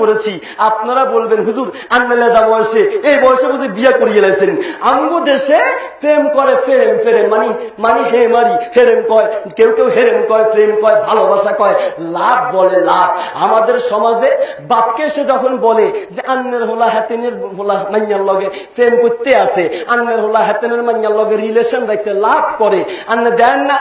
করেছি। আপনারা বলবেন হুজুর আন্নালেদা বয়সে এই বয়সে বুঝে বিয়ে করিয়ে লাইছেন। আমগো দেশে প্রেম করে ফেরেম ফেরেম মানে হে মারি ফেরেম কয়, কেউ কেউ হেরেম কয়, প্রেম কয়, ভালোবাসা কয়, লাভ বলে লাভ। আমাদের সমাজে বাপকে এসে যখন বলে যে আন্নের হোলা হাতেনের হোলা মাইয়ার লগে প্রেম করতে আছে, আন্নের হোলা হাতেনের মাইয়ার লগে রিলেশন রাখতে লাভ করে, আন্নে দেন না,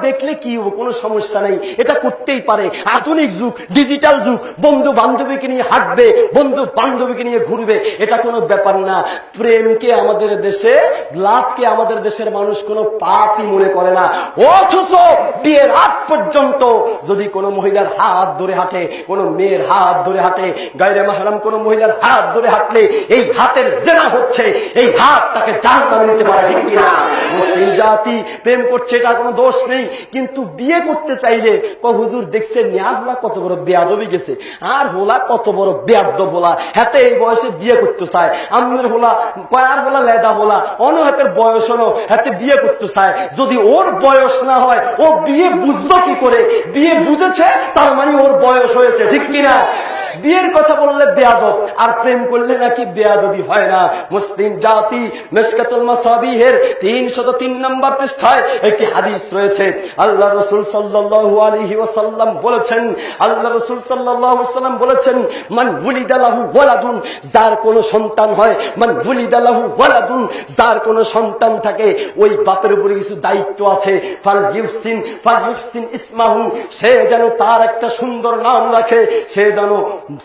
দেখলে কি হবো, কোনো সমস্যা নেই, এটা করতেই পারে। আধুনিক যুগ, ডিজিটাল যুগ, বন্ধু বান্ধবীকে নিয়ে হাঁটবে, বন্ধু বান্ধবীকে নিয়ে ঘুরবে, এটা কোনো ব্যাপার না। প্রেমকে আমাদের দেশে, লাভকে আমাদের দেশের মানুষ কোনো পাপই মনে করে না। অথচ বিয়ের আগ পর্যন্ত যদি কোনো মহিলার হাত ধরে হাঁটে, কোনো মেয়ের হাত ধরে হাঁটে, গায়রে মাহরাম কোনো মহিলার হাত ধরে হাঁটলে এই হাতের জেনা হচ্ছে, এই হাত তাকে জাহান্নামে নিতে পারে, ঠিক কিনা? মুসলিম জাতি প্রেম করছে, এটা কোনো দোষ নেই, কিন্তু বিয়ে করতে চাইলে হুজুর দেখছেন নিয়াজ হোলা কত বড় বেয়াদবি গেছে, আর হোলা কত বড় বেয়াদব হোলা, হাতে এই বয়সে বিয়ে করতে চায়, আমের হোলা কয়ার হোলা লেদা হোলা অন্য হাতের বয়স হলো, হাতে বিয়ে করতে চায়। যদি ওর বয়স না হয় ও বিয়ে বুঝলো কি করে? বিয়ে বুঝেছে তার মানে ওর বয়স হয়েছে, ঠিক কিনা? বিয়ের কথা বললে বেয়াদব, আর প্রেম করলে নাকি বেয়াদবি হয় না। মুসলিম জাতি মিশকাতুল মাসাবিহের 303 নম্বর পৃষ্ঠায় একটি হাদিস রয়েছে। আল্লাহ রাসূল সাল্লাল্লাহু আলাইহি ওয়াসাল্লাম বলেছেন, আল্লাহ রাসূল সাল্লাল্লাহু আলাইহি ওয়াসাল্লাম বলেছেন, মান ওয়ালিদা লাহু ওয়ালাদুন, যার কোনো সন্তান হয়, মান ওয়ালিদা লাহু ওয়ালাদুন, যার কোনো সন্তান থাকে, ওই বাপের উপরে কিছু দায়িত্ব আছে। ফালইউহসিন ইসমাহু, সে যেন তার একটা সুন্দর নাম রাখে, সে যেন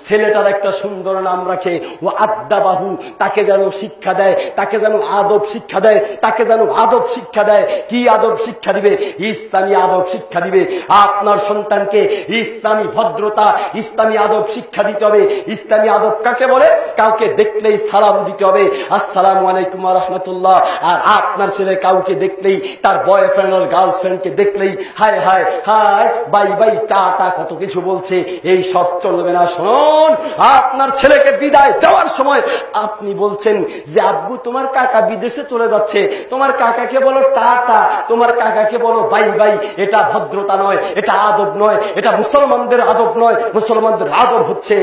ছেলেটার একটা সুন্দর নাম রাখে। ও আদাবাহু, তাকে যেন শিক্ষা দেয়, তাকে যেন আদব শিক্ষা দেয়, তাকে যেন আদব শিক্ষা দেয়। কি আদব শিক্ষা দিবে? ইসলামী আদব শিক্ষা দিবে। আপনার সন্তানকে ইসলামী ভদ্রতা, ইসলামী আদব শিক্ষা দিতে হবে। ইসলামী আদব কাকে বলে? কাউকে দেখলেই সালাম দিতে হবে, আসসালামু আলাইকুম ওয়া রাহমাতুল্লাহ। আর আপনার ছেলে কাউকে দেখলেই, তার বয়ফ্রেন্ড আর গার্লফ্রেন্ডকে দেখলেই high high high, bye bye, tata, কত কিছু বলছে, এই সব চলবে না। শুনুন, আপনার ছেলেকে বিদায় দেওয়ার সময় আপনি বলছেন যে আব্বু তোমার কাকা বিদেশে চলে যাচ্ছে, তোমার কাকাকে বলো টাটা, তোমার কাকাকে বলো বাই বাই। এটা ভদ্রতা নয়, এটা আদব নয়, এটা মুসলমানদের আদব নয়। মুসলমানদের আদব হচ্ছে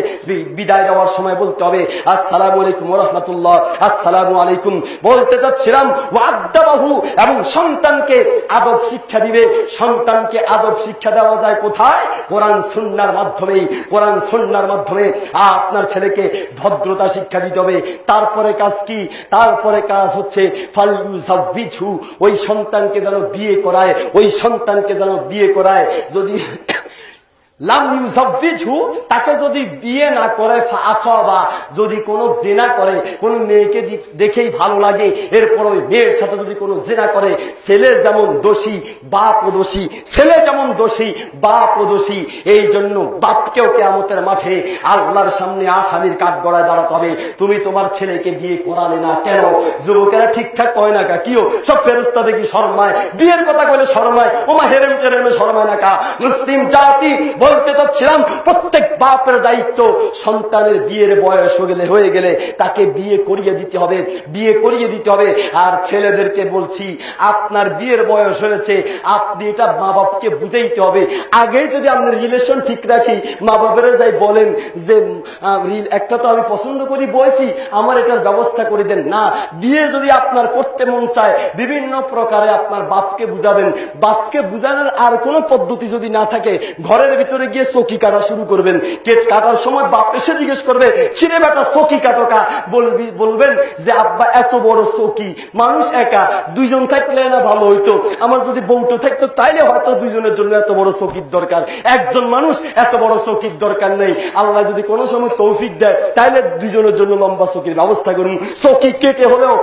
বিদায় দেওয়ার সময় বলতে হবে আসসালামু আলাইকুম ওয়া রাহমাতুল্লাহ, আসসালামু আলাইকুম। বলতে চাচ্ছিলাম ওয়াদাবাহু, এবং সন্তানকে আদব শিক্ষা দিবে। সন্তানকে আদব শিক্ষা দেওয়া যায় কোথায়? কোরআন সুন্নাহর মাধ্যমে। কোরআন সুন্নাহর মাধ্যমে আপনার ছেলেকে ভদ্রতা শিক্ষা দিতে হবে। তারপরে কাজ কি? তারপরে কাজ হচ্ছে ফালইউযাওবিজহু, ওই সন্তানকে যেন বিয়ে করায়, ওই সন্তানকে যেন বিয়ে করায়। যদি লাম ইউযাওবিজহু, তাকে যদি বিয়ে না করে, ফাআসাবা, যদি কোনো জিনা করে, কোনো মেয়েকে দেখেই ভালো লাগে, এরপর ওই মেয়ের সাথে যদি কোনো জিনা করে, ছেলে যেমন দোষী বাপও দোষী, ছেলে যেমন দোষী বাপও দোষী। এই জন্য বাপকেও কিয়ামতের মাঠে আল্লাহর সামনে আসামির কাঠগড়ায় দাঁড়াতে হবে। তুমি তোমার ছেলেকে বিয়ে করালে না কেন? যুবকেরা ঠিকঠাক কয় না কা, কিও সব ফেরেশতা দেখি শরমায়, বিয়ের কথা বলে শরমায়, ওমা হেরেম টেরেমে শরমায় না কা। মুসলিম জাতি বলতে চাচ্ছিলাম, প্রত্যেক বাপের দায়িত্ব সন্তানের বিয়ের বয়স হয়ে গেলে তাকে বিয়ে করিয়ে দিতে হবে, বিয়ে করিয়ে দিতে হবে। আর ছেলেদেরকে বলছি, আপনার বিয়ের বয়স হয়েছে, আপনি এটা মা বাপকে বুঝাইতে হবে। আগে যদি আপনি রিলেশন ঠিক রাখি, মা বাপেরা যাই বলেন যে একটা তো আমি পছন্দ করি বয়সী, আমার এটার ব্যবস্থা করে দেন না। বিয়ে যদি আপনার করতে মন চায়, বিভিন্ন প্রকারে আপনার বাপকে বুঝাবেন। বাপকে বুঝানোর আর কোন পদ্ধতি যদি না থাকে, ঘরের ভিতরে গিয়ে চকি কাটা শুরু করবেন। কেট কাটার সময় বাপ এসে জিজ্ঞেস করবে, ছিঁড়ে বেটা চকি কাটোকা, বলবেন যে আব্বা এত বড় চকি, মানুষ একা, দুইজন থাকলে না ভালো হইতো, আমার যদি বউটো থাকতো তাইলে হয়তো দুইজনের জন্য এত বড় চকির দরকার, একজন মানুষ এত বড় চকির দরকার নেই। আল্লাহ যদি কোনো সময় তৌফিক দেয় তাইলে দুইজনের জন্য লম্বা চকির ব্যবস্থা করুন। চকি কেটে হলেও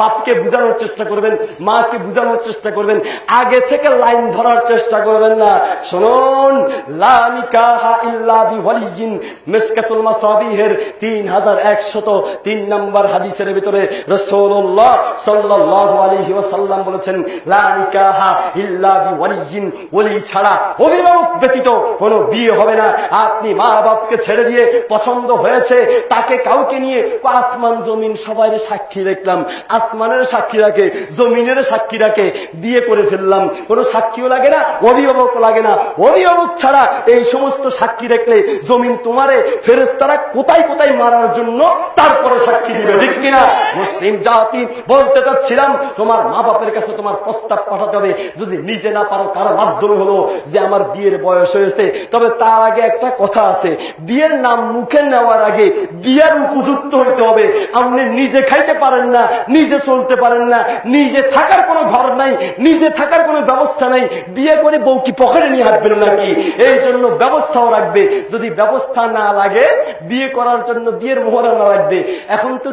বাপকে বুঝানোর চেষ্টা করবেন, মাকে বুঝানোর চেষ্টা করবেন, আগে থেকে লাইন ধরার চেষ্টা করবেন না। শুনুন, লা নিকাহা ইল্লা বিওয়ালিয়িন, মিশকাতুল মাসাবিহের 3103 নম্বর হাদিসের ভিতরে রাসূলুল্লাহ সাল্লাল্লাহু আলাইহি ওয়াসাল্লাম বলেছেন, লা নিকাহা ইল্লা বিওয়ালিয়িন, ওলি ছাড়া, অভিভাবক ব্যতীত কোনো বিয়ে হবে না। আপনি মা বাপকে ছেড়ে দিয়ে পছন্দ হয়েছে, তাকে কাউকে নিয়ে আসমান জমিন সবাই সাক্ষী দেখলাম, আসমানের সাক্ষী রাখে, জমিনের সাক্ষী রাখে, বিয়ে করে ফেললাম, কোনো সাক্ষীও লাগে না, অভিভাবক লাগে না। অভিভাবক ছাড়া এই সমস্ত সাক্ষী দেখলে জমিন তোমারে ফেরেশতারা কোথায় কোথায় মারার জন্য তারপরে সাক্ষী দিবে, ঠিক কিনা? মুসলিম জাতি বলতে চাচ্ছিলাম, তোমার মা বাপের কাছে তোমার প্রস্তাব পাঠাতে হবে। যদি নিজে না পারো, কারো মাধ্যমে হলো যে আমার বিয়ের বয়স হয়েছে। তবে তার আগে একটা কথা আছে, বিয়ের নাম মুখে নেওয়ার আগে বিয়ের উপযুক্ত হইতে হবে। আপনি নিজে খাইতে পারেন না, নিজে চলতে পারেন না, নিজে থাকার কোনো ঘর নাই, নিজে থাকার কোনো ব্যবস্থা নাই, বিয়ে করে বউ কি পকেটে নিয়ে হাঁটবেন নাকি? এই জন্য ব্যবস্থাও রাখবে। যদি ব্যবস্থা না লাগে, বিয়ে করার জন্য বিয়ের মোহর না লাগবে। এখন তো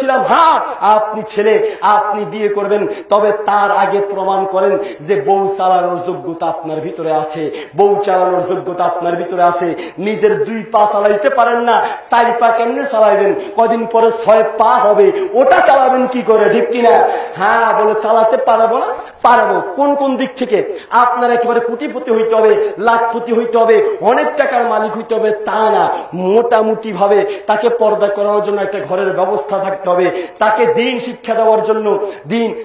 ছিলাম, হ্যাঁ আপনি ছেলে, আপনি বিয়ে করবেন, তবে তার আগে প্রমাণ করেন যে বউ চালানোর যোগ্যতা আপনার ভিতরে আছে, বউ চালানোর যোগ্যতা আপনার ভিতরে আছে। নিজের 2 পা চালাইতে পারেন না, 4 পা কেমনে চালাইবেন? কদিন পরে 6 পা হবে, ওটা চালাবেন কি করে, ঠিক কিনা? হ্যাঁ বলে চালাতে পারবো না, পারবো। কোন কোন দিক থেকে? আপনার একেবারে কোটিপতি হইতে হবে, লাখপতি হইতে হবে, অনেক টাকার মালিক হইতে হবে তা না। মোটামুটি ভাবে তাকে পর্দা করানোর জন্য একটা ঘরের ব্যবস্থা থাকতে হবে, তাকে দিন শিক্ষা দেওয়ার জন্য,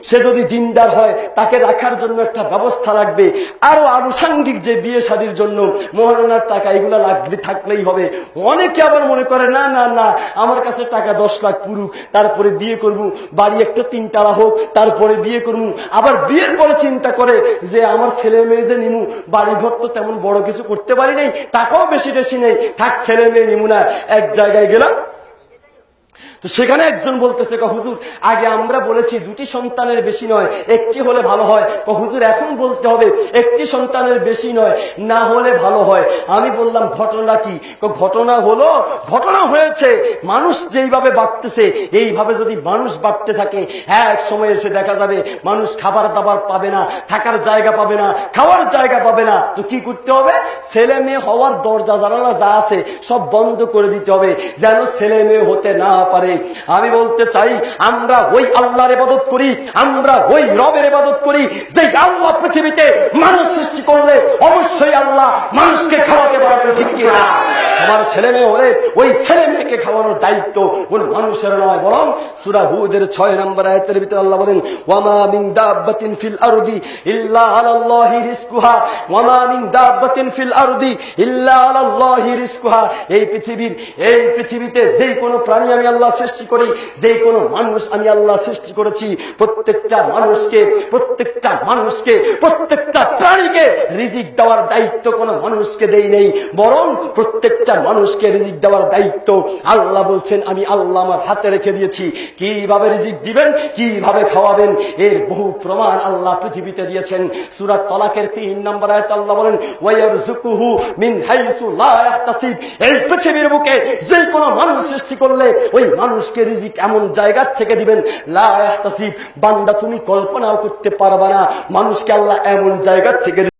সে যদি দিনদার হয় তাকে রাখার জন্য একটা ব্যবস্থা লাগবে। আরো আনুষঙ্গিক যে বিয়ে শাদীর জন্য মহারণার টাকা, এগুলো লাগবে, থাকলেই হবে। অনেকে আবার মনে করে না না না, আমার কাছে টাকা 10 লাখ পুরুক, তারপরে বিয়ে করব, বাড়ি একটা 3 তালা হোক, তারপরে বিয়ে করব। আবার বিয়ের পরে চিন্তা করে যে আমার ছেলে মেয়ে যে নিমু, বাড়ি ঘর তো তেমন বড় কিছু করতে পারি নাই, টাকাও বেশি বেশি নেই, থাক ছেলে মেয়ে নিমু না। এক জায়গায় গেলাম, তো সেখানে একজন বলতেছে, হুজুর আগে আমরা বলেছি 2টি সন্তানের বেশি নয়, একটি হলে ভালো হয়। হুজুর এখন বলতে হবে 1টি সন্তানের বেশি নয়, না হলে ভালো হয়। আমি বললাম ঘটনা কি? ঘটনা হলো, ঘটনা হয়েছে মানুষ যেইভাবে বাড়তেছে, এইভাবে যদি মানুষ বাড়তে থাকে, এক সময় এসে দেখা যাবে মানুষ খাবার দাবার পাবে না, থাকার জায়গা পাবে না, খাওয়ার জায়গা পাবে না। তো কি করতে হবে? ছেলে মেয়ে হওয়ার দরজা জানালা যা আছে সব বন্ধ করে দিতে হবে, যেন ছেলে মেয়ে হতে না পারে। আমি বলতে চাই, আমরা ওই আল্লাহর ইবাদত করি, আমরা ওই রবের ইবাদত করি যে আল্লাহ পৃথিবীতে মানুষ সৃষ্টি করলে অবশ্যই আল্লাহ মানুষকে খাওয়াতে পারবেন, ঠিক কিনা? আমার ছেলে মেয়ে হলে ওই ছেলে মেয়েকে খাওয়ানোর দায়িত্ব কোন মানুষের নয়, বরং সূরা হুদের 6 নম্বর আয়াতের ভিতরে আল্লাহ বলেন, ওয়ামা মিন দাব্বাতিন ফিল আরদি ইল্লা আলাল্লাহি রিজকুহা, ওয়ামা মিন দাব্বাতিন ফিল আরদি ইল্লা আলাল্লাহি রিজকুহা। এই পৃথিবীতে যেই কোনো প্রাণী আমি আল্লাহ সৃষ্টি করি, যে কোনো মানুষ আমি আল্লাহ সৃষ্টি করেছি, প্রত্যেকটা মানুষকে প্রত্যেকটা প্রাণীকে রিজিক দেওয়ার দায়িত্ব কোনো মানুষকে দেই নেই, বরং প্রত্যেকটা মানুষকে রিজিক দেওয়ার দায়িত্ব আল্লাহ বলছেন আমি আল্লাহ আমার হাতে রেখে দিয়েছি। কিভাবে রিজিক দিবেন, কিভাবে খাওয়াবেন, এর বহু প্রমাণ আল্লাহ পৃথিবীতে দিয়েছেন। সূরা তালাকের 3 নম্বর আয়াতে আল্লাহ বলেন, ওয়ায়ারযুকুহু মিন হাইসু লা ইয়াহতাসিব। এই পৃথিবীর বুকে যে কোনো মানুষ সৃষ্টি করলে ওই মানুষকে রিজিক এমন জায়গা থেকে দিবেন লা ইয়াহতাসিব, বান্দা তুমি কল্পনাও করতে পারবা না, মানুষকে আল্লাহ এমন জায়গা থেকে